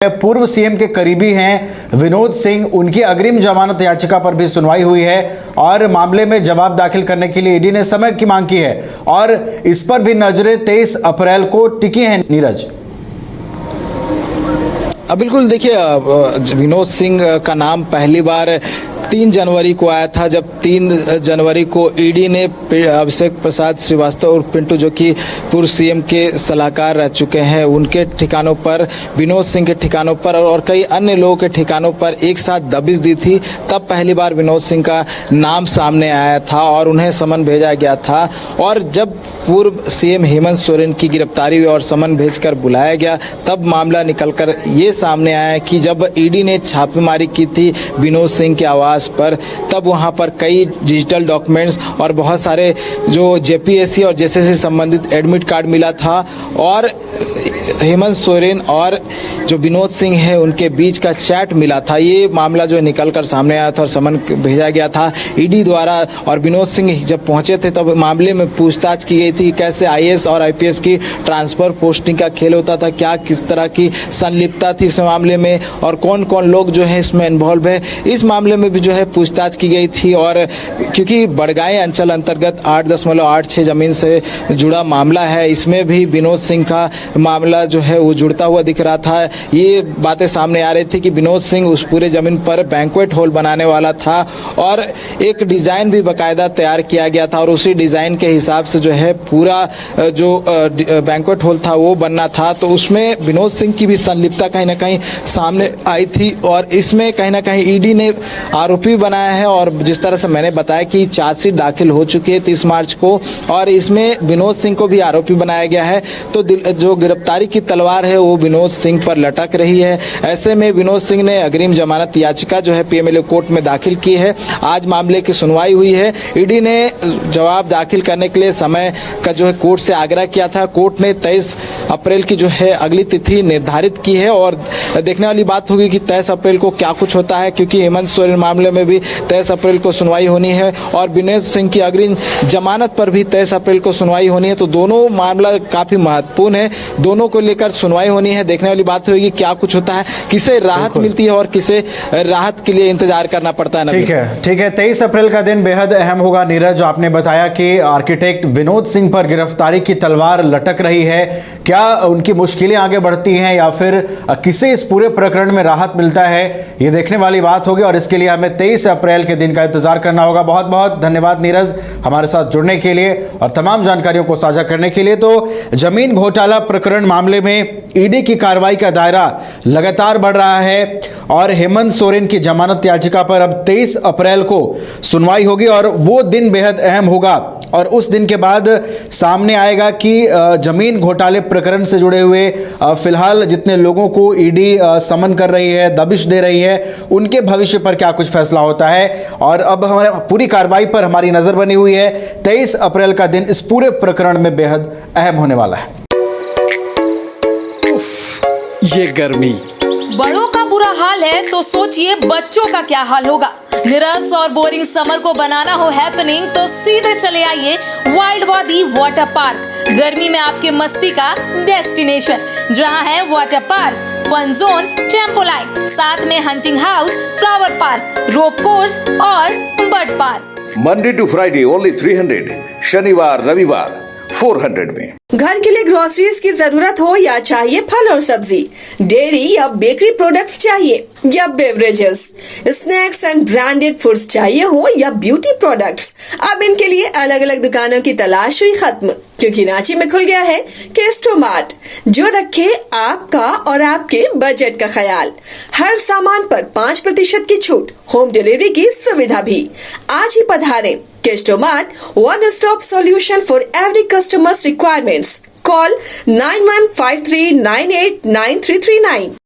पूर्व सीएम के करीबी हैं विनोद सिंह, उनकी अग्रिम जमानत याचिका पर भी सुनवाई हुई है और मामले में जवाब दाखिल करने के लिए ईडी ने समय की मांग की है और इस पर भी नजरें 23 अप्रैल को टिकी हैं। नीरज, बिल्कुल, देखिए विनोद सिंह का नाम पहली बार 3 जनवरी को आया था, जब 3 जनवरी को ईडी ने अभिषेक प्रसाद श्रीवास्तव और पिंटू, जो कि पूर्व सीएम के सलाहकार रह चुके हैं, उनके ठिकानों पर, विनोद सिंह के ठिकानों पर और कई अन्य लोगों के ठिकानों पर एक साथ दबिश दी थी। तब पहली बार विनोद सिंह का नाम सामने आया था और उन्हें समन भेजा गया था। और जब पूर्व सीएम हेमंत सोरेन की गिरफ्तारी हुई और समन भेजकर बुलाया गया, तब मामला निकलकर ये सामने आया कि जब ईडी ने छापेमारी की थी विनोद सिंह के आवास पर, तब वहां पर कई डिजिटल डॉक्यूमेंट्स और बहुत सारे जो जेपीएससी और जेएसएससी संबंधित एडमिट कार्ड मिला था और हेमंत सोरेन और जो विनोद सिंह है उनके बीच का चैट मिला था। ये मामला जो निकलकर सामने आया था और समन भेजा गया था ईडी द्वारा। और विनोद सिंह जब पहुंचे थे तब मामले में पूछताछ की गई थी, कैसे आईएएस और आईपीएस की ट्रांसफर पोस्टिंग का खेल होता था, क्या किस तरह की संलिप्तता थी इस मामले में और कौन कौन लोग जो है इसमें इन्वॉल्व है। इस मामले में भी जो है पूछताछ की गई थी और क्योंकि बड़गांव अंचल अंतर्गत 8.86 जमीन से जुड़ा मामला है, इसमें भी विनोद सिंह का मामला जो है वो जुड़ता हुआ दिख रहा था। ये बातें सामने आ रही थी कि विनोद सिंह उस पूरे जमीन पर बैंक्वेट हॉल बनाने वाला था और एक डिज़ाइन भी बाकायदा तैयार किया गया था और उसी डिज़ाइन के हिसाब से जो है पूरा जो बैंक्वेट हॉल था वो बनना था। तो उसमें विनोद सिंह की भी संलिप्तता कहीं ना कहीं सामने आई थी और इसमें कहीं ना कहीं ईडी ने आरोपी बनाया है। और जिस तरह से मैंने बताया कि चार्जशीट दाखिल हो चुकी है 30 मार्च को और इसमें विनोद सिंह को भी आरोपी बनाया गया है। तो जो गिरफ्तारी की तलवार है वो विनोद सिंह पर लटक रही है। ऐसे में विनोद सिंह ने अग्रिम जमानत याचिका जो है पीएमएलए कोर्ट में दाखिल की है। आज मामले की सुनवाई हुई है। ईडी ने जवाब दाखिल करने के लिए समय का जो है कोर्ट से आग्रह किया था। कोर्ट ने 23 अप्रैल की जो है अगली तिथि निर्धारित की है और देखने वाली बात होगी कि 23 अप्रैल को क्या कुछ होता है, क्योंकि हेमंत सोरेन मामले में भी 23 अप्रैल को सुनवाई होनी है और विनोद सिंह की अग्रिम जमानत पर भी 23 अप्रैल को सुनवाई होनी है। तो दोनों मामला काफी महत्वपूर्ण है, दोनों को लेकर सुनवाई होनी है। देखने वाली बात होगी क्या कुछ होता है, किसे राहत मिलती है और किसे राहत के लिए इंतजार करना पड़ता है। ठीक है 23 अप्रैल का दिन बेहद अहम होगा। नीरज, जो आपने बताया कि आर्किटेक्ट विनोद सिंह पर गिरफ्तारी की तलवार लटक रही है, क्या उनकी मुश्किलें आगे बढ़ती हैं या फिर किसे इस पूरे प्रकरण में राहत मिलता है, ये देखने वाली बात होगी और इसके लिए हमें 23 अप्रैल के दिन का इंतजार करना होगा। बहुत बहुत धन्यवाद नीरज, हमारे साथ जुड़ने के लिए और तमाम जानकारियों को साझा करने के लिए। तो जमीन घोटाला प्रकरण मामले में ईडी की कार्रवाई का दायरा लगातार बढ़ रहा है और हेमंत सोरेन की जमानत याचिका पर अब 23 अप्रैल को सुनवाई होगी और वो दिन बेहद अहम होगा और उस दिन के बाद सामने आएगा कि जमीन घोटाले प्रकरण से जुड़े हुए फिलहाल जितने लोगों को ईडी समन कर रही है, दबिश दे रही है, उनके भविष्य पर क्या कुछ फैसला होता है। और अब हमारे पूरी कार्रवाई पर हमारी नजर बनी हुई है। 23 अप्रैल का दिन इस पूरे प्रकरण में बेहद अहम होने वाला है। ये गर्मी, बड़ों का बुरा हाल है तो सोचिए बच्चों का क्या हाल होगा। निरस और बोरिंग समर को बनाना हो हैपनिंग तो सीधे चले आइए वाइल्ड वादी वाटर पार्क। गर्मी में आपके मस्ती का डेस्टिनेशन, जहां है water park, fun zone, tempo line, साथ में hunting house, flower park, rope course और bird park. Monday to Friday only 300, शनिवार रविवार 400 में। घर के लिए ग्रोसरीज की जरूरत हो या चाहिए फल और सब्जी, डेयरी या बेकरी प्रोडक्ट्स चाहिए या beverages, snacks and branded foods चाहिए हो या ब्यूटी प्रोडक्ट्स, अब इनके लिए अलग अलग दुकानों की तलाश हुई खत्म, क्योंकि रांची में खुल गया है केस्टो मार्ट, जो रखे आपका और आपके बजट का ख्याल। हर सामान पर 5% की छूट, होम डिलीवरी की सुविधा भी। आज ही पधारें Kesto mart, one stop solution for every customers requirements. Call 9153989339.